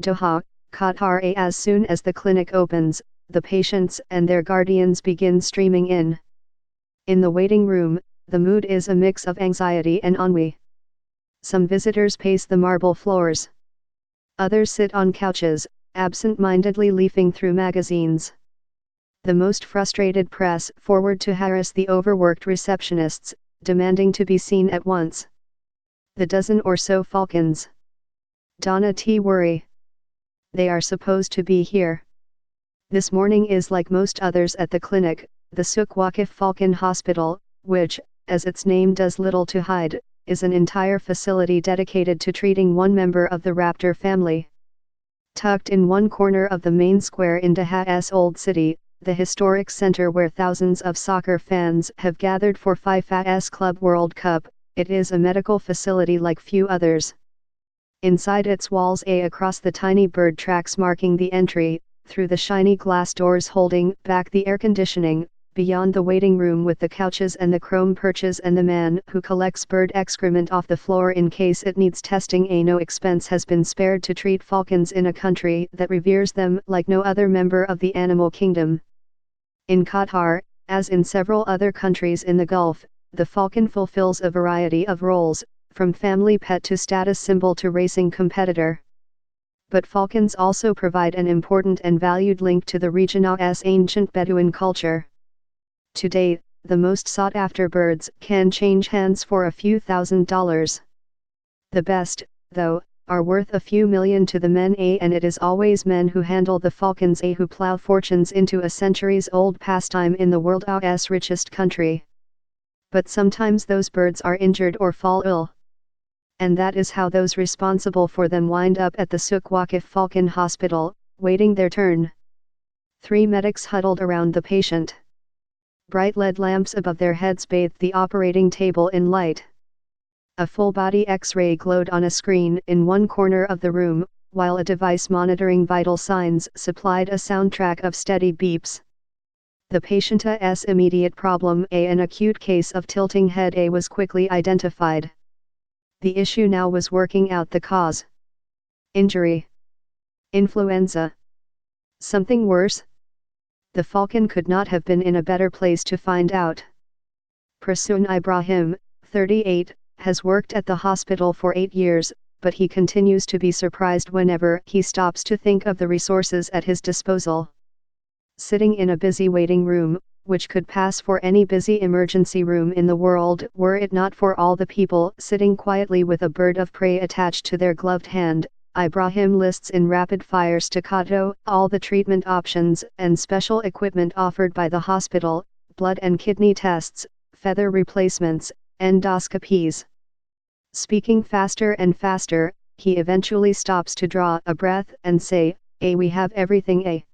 Doha, Qatar. As soon as the clinic opens, the patients and their guardians begin streaming in. In the waiting room, the mood is a mix of anxiety and ennui. Some visitors pace the marble floors. Others sit on couches, absent-mindedly leafing through magazines. The most frustrated press forward to harass the overworked receptionists, demanding to be seen at once. The dozen or so Falcons. Donna T. worry. They are supposed to be here. This morning is like most others at the clinic, the Suk Waqif Falcon Hospital, which, as its name does little to hide, is an entire facility dedicated to treating one member of the raptor family. Tucked in one corner of the main square in Doha's Old City, the historic center where thousands of soccer fans have gathered for FIFA's Club World Cup, it is a medical facility like few others. Inside its walls, across the tiny bird tracks marking the entry, through the shiny glass doors holding back the air conditioning, beyond the waiting room with the couches and the chrome perches and the man who collects bird excrement off the floor in case it needs testing, no expense has been spared to treat falcons in a country that reveres them like no other member of the animal kingdom. In Qatar, as in several other countries in the Gulf, the falcon fulfills a variety of roles, from family pet to status symbol to racing competitor. But falcons also provide an important and valued link to the region's ancient Bedouin culture. Today, the most sought-after birds can change hands for a few $1,000s. The best, though, are worth a few million to the men, and it is always men who handle the falcons, who plow fortunes into a centuries-old pastime in the world's richest country. But sometimes those birds are injured or fall ill. And that is how those responsible for them wind up at the Suk Waqif Falcon Hospital, waiting their turn. 3 medics huddled around the patient. Bright LED lamps above their heads bathed the operating table in light. A full-body X-ray glowed on a screen in one corner of the room, while a device monitoring vital signs supplied a soundtrack of steady beeps. The patient's immediate problem, an acute case of tilting head, was quickly identified. The issue now was working out the cause. Injury. Influenza. Something worse? The falcon could not have been in a better place to find out. Prasoon Ibrahim, 38, has worked at the hospital for 8 years, but he continues to be surprised whenever he stops to think of the resources at his disposal. Sitting in a busy waiting room, which could pass for any busy emergency room in the world were it not for all the people sitting quietly with a bird of prey attached to their gloved hand, Ibrahim lists in rapid-fire staccato all the treatment options and special equipment offered by the hospital: blood and kidney tests, feather replacements, endoscopies. Speaking faster and faster, he eventually stops to draw a breath and say, we have everything.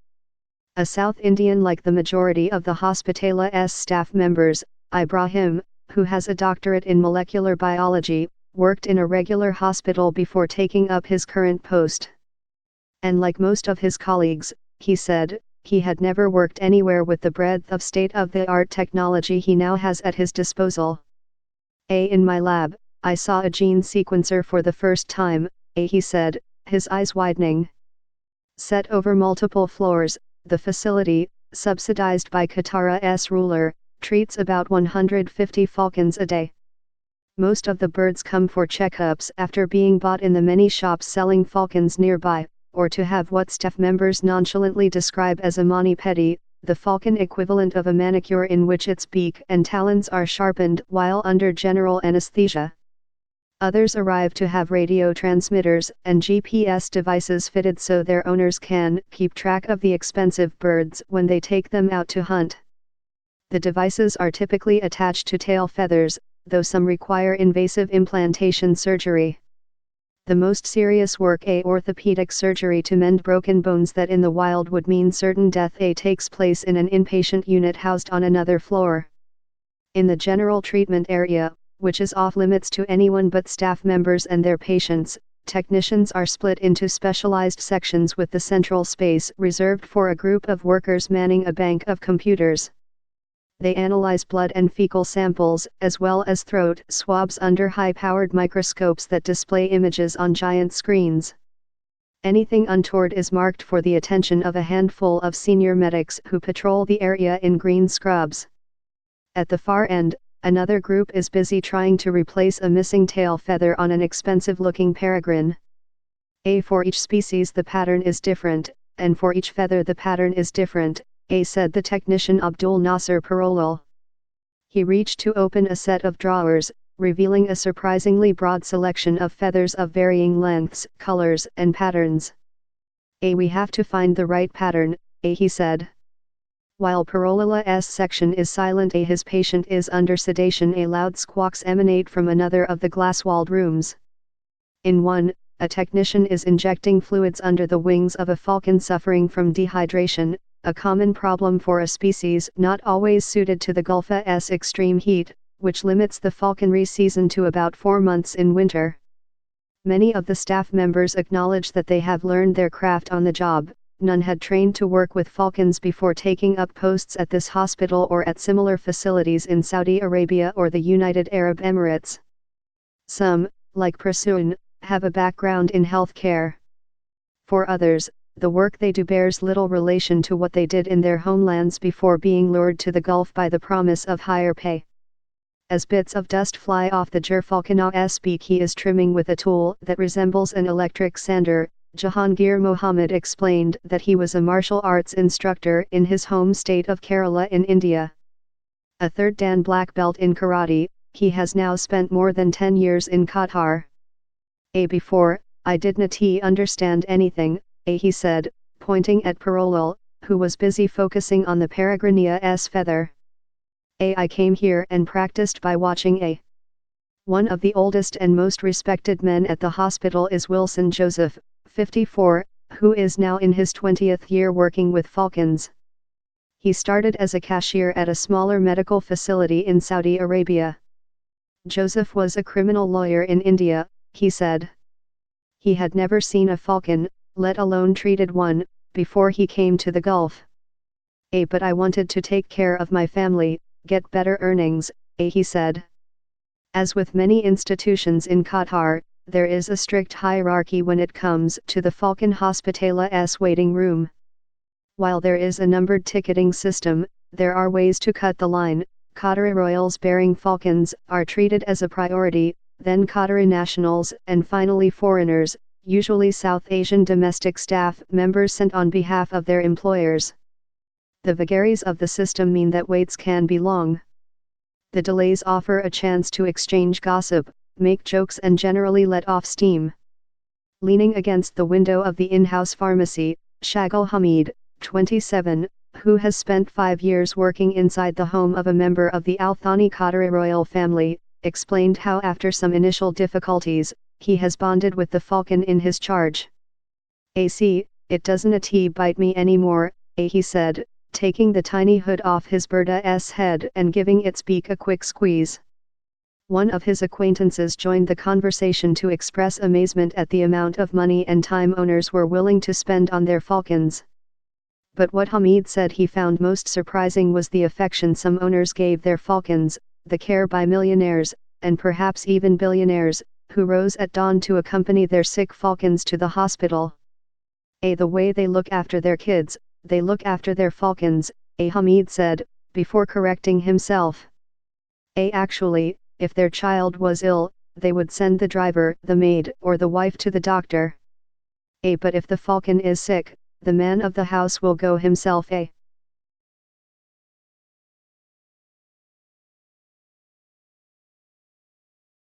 A South Indian like the majority of the hospital's staff members, Ibrahim, who has a doctorate in molecular biology, worked in a regular hospital before taking up his current post. And like most of his colleagues, he said, he had never worked anywhere with the breadth of state-of-the-art technology he now has at his disposal. In my lab, I saw a gene sequencer for the first time, he said, his eyes widening. Set over multiple floors, the facility, subsidized by Qatar's ruler, treats about 150 falcons a day. Most of the birds come for checkups after being bought in the many shops selling falcons nearby, or to have what staff members nonchalantly describe as a mani-pedi, the falcon equivalent of a manicure in which its beak and talons are sharpened while under general anesthesia. Others arrive to have radio transmitters and GPS devices fitted so their owners can keep track of the expensive birds when they take them out to hunt. The devices are typically attached to tail feathers, though some require invasive implantation surgery. The most serious work, orthopedic surgery to mend broken bones that in the wild would mean certain death, takes place in an inpatient unit housed on another floor. In the general treatment area, which is off limits to anyone but staff members and their patients, technicians are split into specialized sections with the central space reserved for a group of workers manning a bank of computers. They analyze blood and fecal samples, as well as throat swabs under high-powered microscopes that display images on giant screens. Anything untoward is marked for the attention of a handful of senior medics who patrol the area in green scrubs. At the far end, another group is busy trying to replace a missing tail feather on an expensive-looking peregrine. For each species the pattern is different, and for each feather the pattern is different, said the technician Abdul Nasser Parolal. He reached to open a set of drawers, revealing a surprisingly broad selection of feathers of varying lengths, colors, and patterns. We have to find the right pattern, he said. While Parolala's section is silent, his patient is under sedation. Loud squawks emanate from another of the glass-walled rooms. In one, a technician is injecting fluids under the wings of a falcon suffering from dehydration, a common problem for a species not always suited to the Gulf's extreme heat, which limits the falconry season to about 4 months in winter. Many of the staff members acknowledge that they have learned their craft on the job. None had trained to work with falcons before taking up posts at this hospital or at similar facilities in Saudi Arabia or the United Arab Emirates. Some, like Prasoon, have a background in health care. For others, the work they do bears little relation to what they did in their homelands before being lured to the Gulf by the promise of higher pay. As bits of dust fly off the Gerfalcon's beak, he is trimming with a tool that resembles an electric sander. Jahangir Mohammed explained that he was a martial arts instructor in his home state of Kerala in India. A third Dan black belt in karate, he has now spent more than 10 years in Qatar. Before, I didn't understand anything, he said, pointing at Parolal, who was busy focusing on the peregrina's feather. I came here and practiced by watching One of the oldest and most respected men at the hospital is Wilson Joseph, 54, who is now in his 20th year working with falcons. He started as a cashier at a smaller medical facility in Saudi Arabia. Joseph was a criminal lawyer in India, he said. He had never seen a falcon, let alone treated one, before he came to the Gulf. But I wanted to take care of my family, get better earnings, he said. As with many institutions in Qatar, there is a strict hierarchy when it comes to the Falcon Hospital's waiting room. While there is a numbered ticketing system, there are ways to cut the line. Qatari royals bearing falcons are treated as a priority, then Qatari nationals, and finally foreigners, usually South Asian domestic staff members sent on behalf of their employers. The vagaries of the system mean that waits can be long. The delays offer a chance to exchange gossip, make jokes and generally let off steam. Leaning against the window of the in-house pharmacy, Shagul Hamid, 27, who has spent 5 years working inside the home of a member of the Al Thani Qatari royal family, explained how after some initial difficulties, he has bonded with the falcon in his charge. It doesn't bite me anymore, he said, taking the tiny hood off his bird's head and giving its beak a quick squeeze. One of his acquaintances joined the conversation to express amazement at the amount of money and time owners were willing to spend on their falcons. But what Hamid said he found most surprising was the affection some owners gave their falcons, the care by millionaires, and perhaps even billionaires, who rose at dawn to accompany their sick falcons to the hospital. The way they look after their kids, they look after their falcons, Hamid said, before correcting himself. Actually, if their child was ill, they would send the driver, the maid, or the wife to the doctor. But if the falcon is sick, the man of the house will go himself.